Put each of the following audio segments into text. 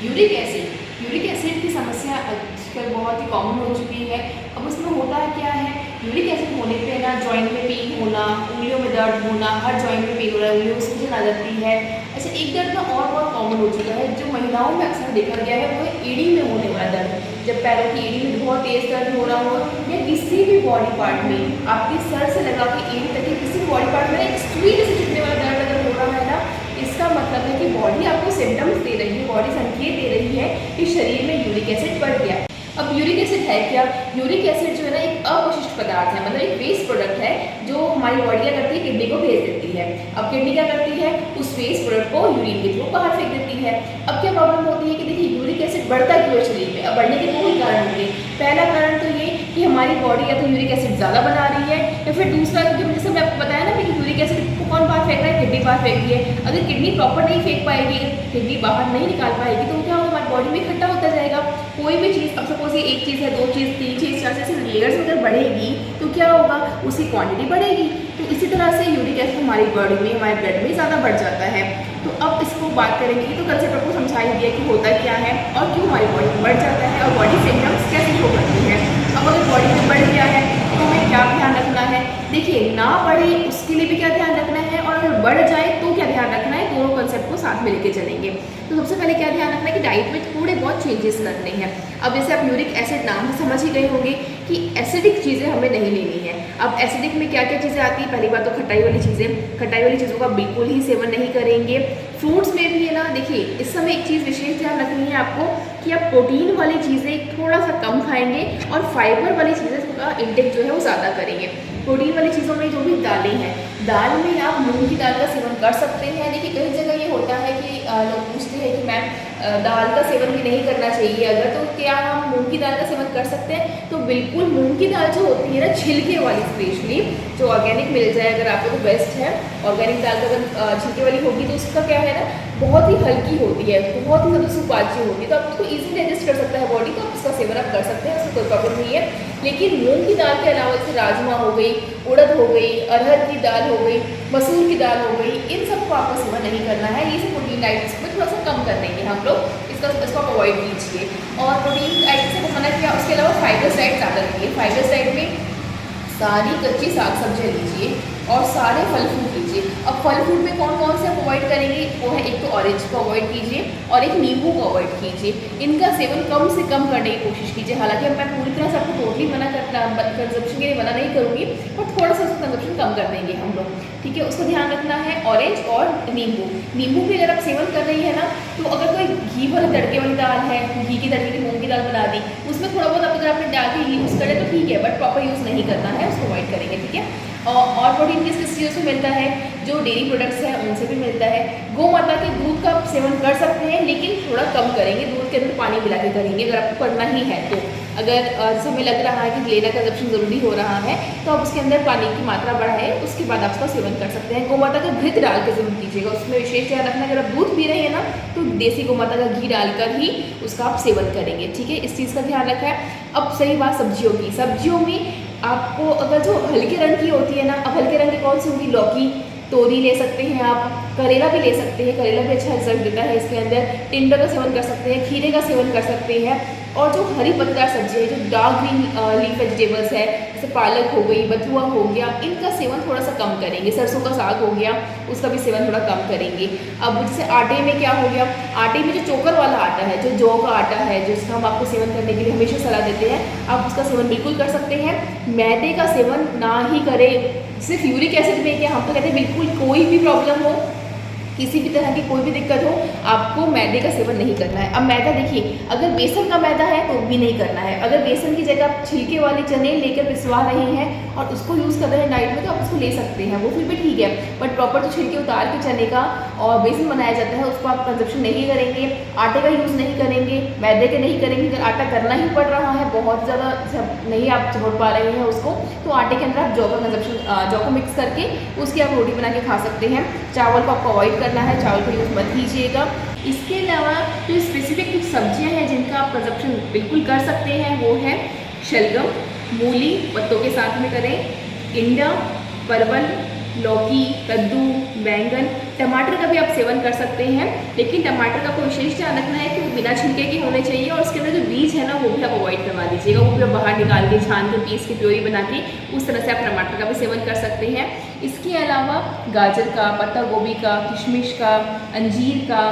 Uric acid की समस्या आजकल बहुत ही कॉमन हो चुकी है। अब उसमें होता है क्या है, यूरिक एसिड होने पे ना जॉइंट में पेन होना, उंगलियों में दर्द होना, हर जॉइंट में पेन हो रहा है, उंगलियों में सूजन आ जाती है। अच्छा, एक दर्द ना और बहुत कॉमन हो चुका है जो महिलाओं में अक्सर देखा गया है, वो है एड़ी में होने वाला दर्द। जब पैरों की एड़ी में बहुत तेज दर्द हो रहा हो या किसी भी बॉडी पार्ट में, आपके सर से लगा के एड़ी तक के किसी बॉडी पार्ट में एक सुई जैसे चुभने वाला दर्द अगर हो रहा है ना, इसका मतलब है कि बॉडी आपको सिम्टम्स दे रही है, बॉडी संकेत दे रही है कि शरीर में यूरिक एसिड बढ़ गया। अब यूरिक एसिड है क्या? यूरिक एसिड जो है ना एक अपशिष्ट पदार्थ है, मतलब एक वेस्ट प्रोडक्ट है जो हमारी बॉडी क्या करती है, किडनी को भेज देती है। अब किडनी क्या करती है, उस वेस्ट प्रोडक्ट को यूरिन के थ्रू बाहर फेंक देती है। अब क्या प्रॉब्लम होती है कि देखिए यूरिक एसिड बढ़ता क्यों है शरीर में? अब बढ़ने के दो ही कारण होंगे। पहला कारण तो ये कि हमारी बॉडी या तो यूरिक एसिड ज़्यादा बना रही है, या फिर दूसरा क्योंकि जैसे मैं आपको बताया ना कि यूरिक एसिड को कौन बाहर फेंक रहा है, किडनी बाहर फेंक रही है। अगर किडनी प्रॉपर नहीं फेंक पाएगी, किडनी बाहर नहीं निकाल पाएगी, तो क्या होगा, हमारी बॉडी में इकट्ठा होता जाएगा कोई भी चीज़। अब सपोज ये एक चीज़ है, दो चीज़, तीन चीज़, चार चीज़, लेयर्स में अगर बढ़ेगी तो क्या होगा, उसकी क्वांटिटी बढ़ेगी। तो इसी तरह से यूरिक एसिड हमारी बॉडी में, हमारे ब्लड में ज़्यादा बढ़ जाता है। तो अब इसको बात करेंगे, तो कल से आपको समझा ही दिया कि होता क्या है और क्यों हमारी बॉडी में बढ़ जाता है और बॉडी सिम्टम्स कैसे शो करती है। अब अगर बॉडी में बढ़ गया है तो हमें क्या ध्यान रखना है? देखिए, ना बढ़े उसके लिए भी क्या ध्यान रखना है, और अगर बढ़ जाए तो क्या ध्यान रखना है, दोनों कंसेप्ट को साथ में लेके चलेंगे। तो सबसे पहले क्या ध्यान रखना है कि डाइट में थोड़े बहुत चेंजेस करने हैं। अब जैसे आप यूरिक एसिड नाम से समझ ही गए होंगे कि एसिडिक चीज़ें हमें नहीं लेनी है। अब एसिडिक में क्या क्या चीज़ें आती है? पहली बात तो खटाई वाली चीज़ों का बिल्कुल ही सेवन नहीं करेंगे। फ्रूट्स में भी है ना, देखिए इस समय एक चीज़ विशेष ध्यान रखनी है आपको कि आप प्रोटीन वाली चीज़ें थोड़ा सा कम खाएंगे और फाइबर वाली चीज़ें का इंटेक जो है वो ज़्यादा करेंगे। प्रोटीन वाली चीज़ों में जो भी दालें हैं, दाल में आप मूंग की दाल का सेवन कर सकते हैं। देखिए कई जगह ये होता है कि लोग पूछते हैं कि मैम दाल का सेवन भी नहीं करना चाहिए अगर, तो क्या हम मूंग की दाल का सेवन कर सकते हैं? तो बिल्कुल, मूंग की दाल जो होती है ना, छिलके वाली, स्पेशली जो ऑर्गेनिक मिल जाए अगर आपको तो बेस्ट है। ऑर्गेनिक दाल अगर छिलके वाली होगी तो उसका क्या है ना, बहुत ही हल्की होती है, बहुत ही ज़्यादा सुपाच्य होती है, तो आप उसको ईजिली डाइजेस्ट कर सकता है बॉडी, तो आप उसका सेवन आप कर सकते हैं, उसमें कोई प्रॉब्लम नहीं है। लेकिन मूंग की दाल के अलावा जैसे राजमा हो गई, उड़द हो गई, अरहर की दाल हो गई, मसूर की दाल हो गई, इन सबको आपको सेवन नहीं करना है। ये सब प्रोटीन डाइट्स में थोड़ा सा कम कर देंगे हम लोग, इसको आप अवॉइड कीजिए। और प्रोटीन डाइट से मना किया, उसके अलावा फाइबर डाइट ज़्यादा लीजिए। फाइबर डाइट में सारी कच्ची साग सब्जियाँ लीजिए और सारे फल फ्रूट लीजिए। अब फल फ्रूट में कौन कौन से आप अवॉइड करेंगे? वो है, एक तो ऑरेंज को अवॉइड कीजिए और एक नींबू को अवॉइड कीजिए। इनका सेवन कम से कम करने की कोशिश कीजिए। हालांकि मैं पूरी तरह से आपको टोटली मना करना, कंजप्शन के लिए मना नहीं करूँगी, पर थोड़ा सा उसका कंजप्शन कम कर देंगे हम लोग, ठीक है। उसको ध्यान रखना है। ऑरेंज और नींबू भी अगर आप सेवन कर रही है ना, तो अगर कोई घी वाले तड़के वाली दाल है, घी की तड़के की मूँग की दाल बना दी, उसमें थोड़ा बहुत अगर आपने डाल के यूज़ करें तो ठीक है, बट प्रॉपर यूज़ नहीं करना है, उसको अवॉइड करेंगे, ठीक है। और प्रोटीन किस किस चीज़ों से मिलता है? जो डेयरी प्रोडक्ट्स हैं उनसे भी मिलता है। गौ माता के दूध का आप सेवन कर सकते हैं, लेकिन थोड़ा कम करेंगे, दूध के अंदर पानी मिला के करेंगे अगर आपको करना ही है तो। अगर समय लग रहा है कि लेना कंजप्शन ज़रूरी हो रहा है तो आप उसके अंदर पानी की मात्रा बढ़ाएं, उसके बाद आप उसका सेवन कर सकते हैं। गौ माता का घृत डाल के सेवन कीजिएगा, उसमें विशेष ध्यान रखना, अगर आप दूध पी रहे हैं ना तो देसी गौ माता का घी डालकर ही उसका आप सेवन करेंगे, ठीक है। इस चीज़ का ध्यान रखा है। अब सही बात सब्जियों की, सब्जियों में आपको अगर जो हल्के रंग की होती है ना, अब हल्के रंग की कौन सी होगी? लौकी, तोरी ले सकते हैं आप, करेला भी ले सकते हैं, करेला भी अच्छा रिजल्ट देता है इसके अंदर। टिंडर का सेवन कर सकते हैं, खीरे का सेवन कर सकते हैं। और जो हरी पत्तेदार सब्जी है, जो डार्क ग्रीन लीफ वेजिटेबल्स है, जैसे पालक हो गई, बथुआ हो गया, इनका सेवन थोड़ा सा कम करेंगे। सरसों का साग हो गया, उसका भी सेवन थोड़ा कम करेंगे। अब जैसे आटे में क्या हो गया, आटे में जो चोकर वाला आटा है, जो जौ का आटा है, जिसका हम आपको सेवन करने के लिए हमेशा सलाह देते हैं, आप उसका सेवन बिल्कुल कर सकते हैं। मैदे का सेवन ना ही करें। सिर्फ यूरिक एसिड में क्या, हम तो कहते हैं बिल्कुल कोई भी प्रॉब्लम हो, किसी भी तरह की कोई भी दिक्कत हो, आपको मैदे का सेवन नहीं करना है। अब मैदा देखिए, अगर बेसन का मैदा है तो भी नहीं करना है। अगर बेसन की जगह आप छिलके वाले चने लेकर पिसवा रहे हैं और उसको यूज़ कर रहे हैं डाइट में, तो आप उसको ले सकते हैं, वो फिर भी ठीक है। बट प्रॉपर जो छिलके उतार के चने का और बेसन बनाया जाता है, उसको आप कंजप्शन नहीं करेंगे। आटे का यूज़ नहीं करेंगे, मैदे के नहीं करेंगे। अगर आटा करना ही पड़ रहा है, बहुत ज़्यादा नहीं आप छोड़ पा रहे हैं उसको, तो आटे के अंदर आप जौ का कंजप्शन, जौ को मिक्स करके उसकी आप रोटी बना के खा सकते हैं। चावल को आपको अवॉइड करना है, चावल का यूज़ मत कीजिएगा। इसके अलावा जो स्पेसिफिक कुछ सब्जियां हैं जिनका आप कंजप्शन बिल्कुल कर सकते हैं, वो है शलगम, मूली पत्तों के साथ में करें, इंडा, परवल, लौकी, कद्दू, बैंगन, टमाटर का भी आप सेवन कर सकते हैं, लेकिन टमाटर का आपको विशेष ध्यान रखना है कि वो बिना छिलके के होने चाहिए और उसके अंदर जो बीज है ना वो भी आप अवॉइड करवा दीजिएगा, वो भी आप बाहर निकाल के छान के पीस के प्योरी बना के उस तरह से आप टमाटर का भी सेवन कर सकते हैं। इसके अलावा गाजर का, पत्ता गोभी का, किशमिश का, अंजीर का,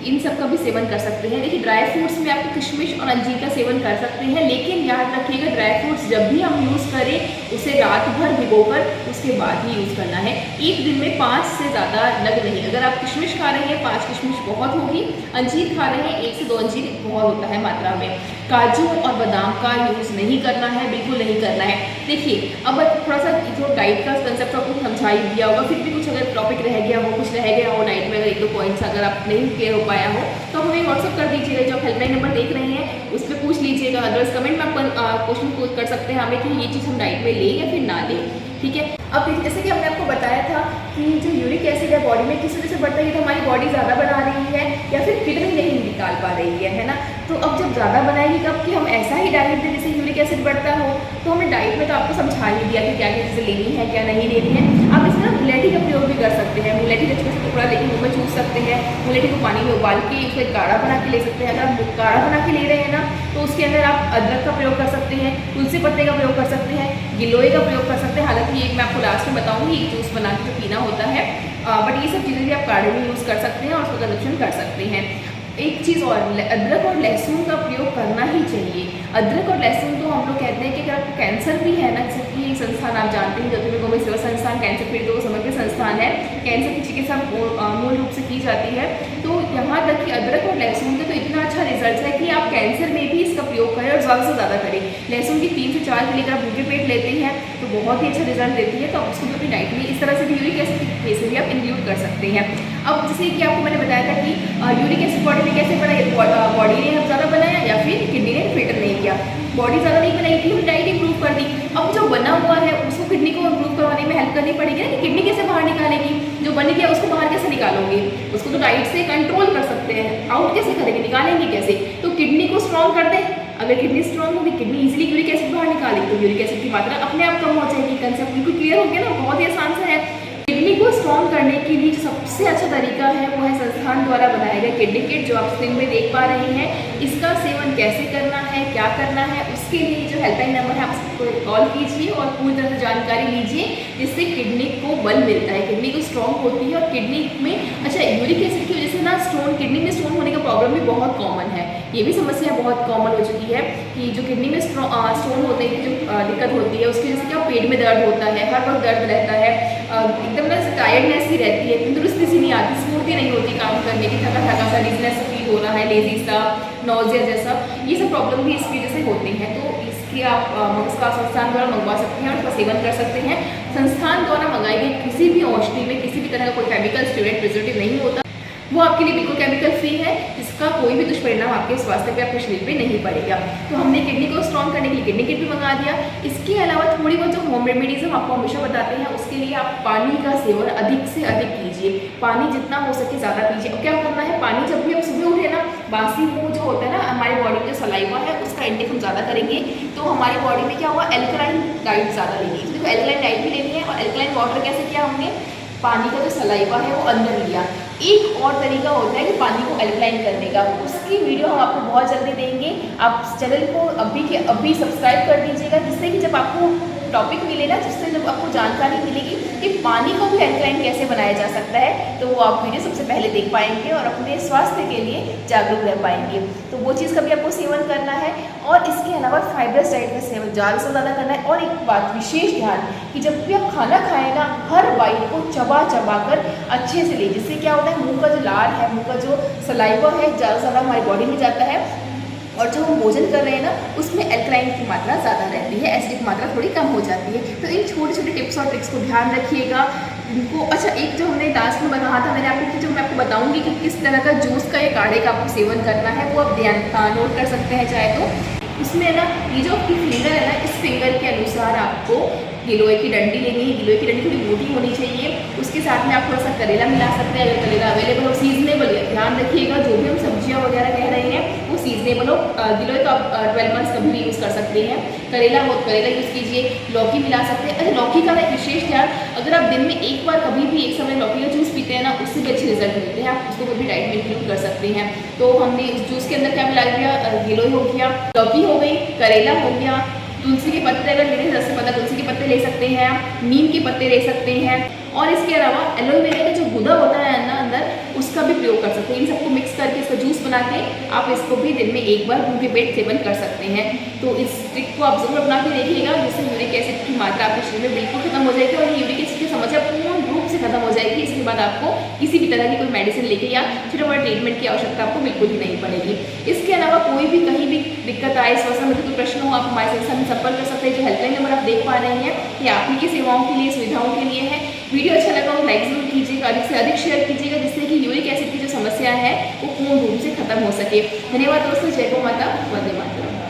इन सब का भी सेवन कर सकते हैं। देखिए ड्राई फ्रूट्स में आपको किशमिश और अंजीर का सेवन कर सकते हैं, लेकिन याद रखिएगा ड्राई फ्रूट्स जब भी हम यूज़ करें उसे रात भर भिगोकर उसके बाद ही यूज़ करना है। एक दिन में 5 से ज़्यादा नग नहीं। अगर आप किशमिश खा रहे हैं 5 किशमिश बहुत होगी, अंजीर खा रहे हैं 1 से 2 अंजीर बहुत होता है मात्रा में। काजू और बादाम का यूज़ नहीं करना है, बिल्कुल नहीं करना है। देखिए अब थोड़ा सा जो डाइट का कंसेप्ट आपको समझा ही दिया होगा, फिर भी कुछ अगर टॉपिक रह गया हो, कुछ रह गया हो डाइट में, अगर 1-2 पॉइंट्स अगर आप नहीं क्लियर हो पाया हो तो हमें व्हाट्सअप कर दीजिएगा, जो हेल्पलाइन नंबर देख रहे हैं उस पर पूछ लीजिएगा। अदरवाइज कमेंट में आप क्वेश्चन पूछ कर सकते हैं हमें कि ये चीज़ हम डाइट में लें या फिर ना लें, ठीक है। अब जैसे कि हमने आपको बताया था कि जो यूरिक एसिड है बॉडी में किस वजह से बढ़ता है, तो हमारी बॉडी ज़्यादा बना रही है या फिर किडनी नहीं निकाल पा रही है ना। तो अब जब ज़्यादा बनाएगी कब कि हम ऐसा ही डाइट दें जिससे यूरिक एसिड बढ़ता हो, तो हमें डाइट में तो आपको समझा ही दिया कि क्या क्या चीज़ें लेनी है क्या नहीं लेनी है। आप इसमें मुलेठी का प्रयोग भी कर सकते हैं। मुलेठी का छोटा टुकड़ा लेके मुँह में चूस सकते हैं। मुलेठी को पानी में उबाल के उसको काढ़ा बना के ले सकते हैं। अगर आप काढ़ा बना के ले रहे हैं ना तो उसके अंदर आप अदरक का प्रयोग कर सकते हैं, तुलसी पत्ते का प्रयोग कर सकते हैं, गिलोय का प्रयोग कर सकते हैं। हालांकि ये मैं आपको लास्ट में बताऊंगी, एक जूस बना के जो पीना होता है, बट ये सब चीज़ें भी आप काढ़े में यूज़ कर सकते हैं और उसका कंजप्शन कर सकते हैं। एक चीज़ और, अदरक और लहसुन का प्रयोग करना ही चाहिए। अदरक और लहसुन तो हम लोग कहते हैं कि अगर आपको कैंसर भी है ना, जैसे कि संस्थान आप जानते हैं ज्योतिर्मय गोविंद सेवा संस्थान कैंसर पीड़ितों को समग्र संस्थान है, कैंसर की चिकित्सा मूल रूप से की जाती है। तो यहाँ तक कि अदरक और लहसुन का तो इतना अच्छा रिजल्ट है कि आप कैंसर में भी इसका प्रयोग करें और ज़्यादा से ज़्यादा करें। लहसुन की 3 से 4 मिली अगर आप भूखे पेट लेते हैं तो बहुत ही अच्छा रिजल्ट देती है। तो आप उसको भी अपनी डाइट में इस तरह से भी यूरिक एसिड की केस भी आप इंक्लूड कर सकते हैं। अब जैसे कि आपको मैंने बताया था कि यूरिक एसिड बॉडी में कैसे बना, बॉडी ने हम ज़्यादा बनाया या फिर किडनी ने फिल्टर नहीं किया। बॉडी ज़्यादा नहीं बनाई थी, हमने डाइट इंप्रूव कर दी। अब जो बना हुआ है उसको किडनी को इंप्रूव करवाने में हेल्प करनी पड़ेगी ना, कि किडनी कैसे बाहर निकालेगी। जो बन गया उसको बाहर कैसे निकालोगे, उसको तो डाइट से कंट्रोल कर सकते हैं, आउट कैसे करेंगे, निकालेंगे कैसे। तो किडनी को स्ट्रॉन्ग कर दें। अगर किडनी स्ट्रॉन्ग होगी, किडनी इजीली यूरिक एसिड बाहर निकालेगी तो यूरिक एसिड की मात्रा अपने आप कम हो जाएगी। कंसेप्ट बिल्कुल क्लियर हो गया ना, बहुत ही आसान सा है। किडनी को स्ट्रॉन्ग करने के लिए सबसे अच्छा तरीका है वो है संस्थान द्वारा बनाया गया किडनी किट, जो आप स्क्रीन में देख पा रहे हैं। इसका सेवन कैसे करना है, क्या करना है, उसके लिए जो हेल्पलाइन नंबर है आप उसको कॉल कीजिए और पूरी तरह से जानकारी लीजिए, जिससे किडनी को बल मिलता है, किडनी को स्ट्रॉन्ग होती है। और किडनी में अच्छा यूरिक एसिड की वजह से ना स्टोन, किडनी में स्टोन होने का प्रॉब्लम भी बहुत कॉमन है। ये भी समस्या बहुत कॉमन हो चुकी है कि जो किडनी में स्टोन होने की जो दिक्कत होती है उसकी वजह से क्या पेट में दर्द होता है, हर वक्त दर्द रहता है, एकदम ना टायर्डनेस ही रहती है, तंदुरुस्ती सी नहीं आती, स्फूर्ति नहीं होती काम करने की, थका थका सा, डिजनेस फील हो रहा है, लेजी सा, नोजिया जैसा, ये सब प्रॉब्लम भी इस वजह से होती हैं। तो इसके आप इसका संस्थान द्वारा मंगवा सकते हैं और उसका सेवन कर सकते हैं। संस्थान द्वारा मंगाई गई किसी भी औषधि में किसी भी तरह का कोई केमिकल स्टेरॉइड प्रिजर्वेटिव नहीं होता, वो आपके लिए बिल्कुल केमिकल फ्री है, जिसका कोई भी दुष्परिणाम आपके स्वास्थ्य पे, आपके शरीर पे नहीं पड़ेगा। तो हमने किडनी को स्ट्रॉन्ग करने के लिए किडनी किट भी मंगा दिया। इसके अलावा थोड़ी बहुत जो होम रेमेडीज हम आपको हमेशा बताते हैं, उसके लिए आप पानी का सेवन अधिक से अधिक कीजिए। पानी जितना हो सके ज़्यादा पीजिए। अब क्या करना है, पानी जब भी आप सुबह उठे ना, बासी मुँह जो होता है ना, हमारी बॉडी में जो सलाइवा है उसका इंटेक हम ज़्यादा करेंगे तो हमारी बॉडी में क्या हुआ, एल्कलाइन डाइट ज़्यादा लेंगे। तो एल्कलाइन डाइट भी लेनी है। और एल्कलाइन वाटर कैसे किया हमने, पानी का जो सलाइवा है वो अंदर लिया। एक और तरीका होता है कि पानी को एल्कलाइन करने का, उसकी वीडियो हम आपको बहुत जल्दी देंगे। आप चैनल को अभी के अभी सब्सक्राइब कर दीजिएगा, जिससे कि जब आपको टॉपिक मिलेगा, जिससे जब आपको जानकारी मिलेगी कि पानी को भी एल्कलाइन कैसे बनाया जा सकता है, तो वो आप वीडियो सबसे पहले देख पाएंगे और अपने स्वास्थ्य के लिए जागरूक रह पाएंगे। तो वो चीज़ का भी आपको सेवन करना है। और इसके अलावा फाइबरस डाइट का सेवन ज़्यादा से ज़्यादा करना है। और एक बात विशेष ध्यान, कि जब भी आप खाना खाएं ना, हर बाइट को चबा चबा कर अच्छे से ले, जिससे क्या होता है, मुंह का जो लार है, मुंह का जो सलाइवा है, ज़्यादा से ज़्यादा हमारी बॉडी में जाता है। और जो हम भोजन कर रहे हैं ना, उसमें एल्कलाइन की मात्रा ज़्यादा रहती है, एसिडिक मात्रा थोड़ी कम हो जाती है। तो इन छोटे छोटे टिप्स और ट्रिक्स को ध्यान रखिएगा इनको। अच्छा, एक जो हमने लास्ट में कहा था मैंने आपको, कि जो मैं आपको बताऊंगी कि किस तरह का जूस का या काढ़े का आपको सेवन करना है, वो आप ध्यान नोट कर सकते हैं चाहे तो। उसमें ना ये जो आपकी फिंगर है ना, इस फिंगर के अनुसार आपको गिलोय की डंडी लेनी है। गिलोय की डंडी थोड़ी मोटी होनी चाहिए। उसके साथ में आप थोड़ा सा करेला मिला सकते हैं, अगर करेला अवेलेबल हो, सीजनेबल है, ध्यान रखिएगा जो भी हम सब्जियां वगैरह कह रहे हैं वो सीजनेबल सीजनेबल हो, गिलोय तो आप 12 मंथ्स कभी भी यूज़ कर सकते हैं। करेला हो तो करेला यूज़ कीजिए, लौकी मिला सकते हैं। अच्छा, लौकी का एक विशेष ध्यान, अगर आप दिन में एक बार कभी भी एक समय लौकी का जूस पीते हैं ना, उससे भी अच्छे रिजल्ट मिलते हैं। आप उसको कभी डाइट में इंक्लूड कर सकते हैं। तो हमने इस जूस के अंदर क्या मिला दिया, गिलोय हो गया, लौकी हो गई, करेला हो गया, तुलसी के पत्ते अगर लेने से पता तुलसी के पत्ते ले सकते हैं, नीम के पत्ते ले सकते हैं, और इसके अलावा एलोवेरा का जो गुदा होता है ना अंदर, उसका भी प्रयोग कर सकते हैं। इन सबको मिक्स करके इसका जूस बना के आप इसको भी दिन में एक बार भूखे पेट सेवन कर सकते हैं। तो इस ट्रिक को आप जरूर अपना के देखिएगा, जिससे यूरिक एसिड की मात्रा आपके शरीर में बिल्कुल खत्म हो जाएगी और ये यूरिक एसिड की समस्या पूर्ण रूप से खत्म हो जाएगी। इसके बाद आपको किसी भी तरह की कोई मेडिसिन लेके या छोटा बड़ा ट्रीटमेंट की आवश्यकता आपको बिल्कुल भी नहीं पड़ेगी। इसके अलावा कोई भी कहीं भी दिक्कत आए, स्वास्थ्य संबंधित कोई प्रश्न हो, आप हमारे साथ संपर्क कर सकते हैं। जो हेल्पलाइन नंबर आप देख पा रहे हैं, ये आप ही की सेवाओं के लिए, सुविधाओं के लिए है। वीडियो अच्छा लगा हो लाइक जरूर कीजिएगा, अधिक से अधिक शेयर कीजिएगा, जिससे कि यूरिक एसिड की जो समस्या है वो पूर्ण रूप से खत्म हो सके। धन्यवाद दोस्तों, जय गौ माता, वंदे मातरम।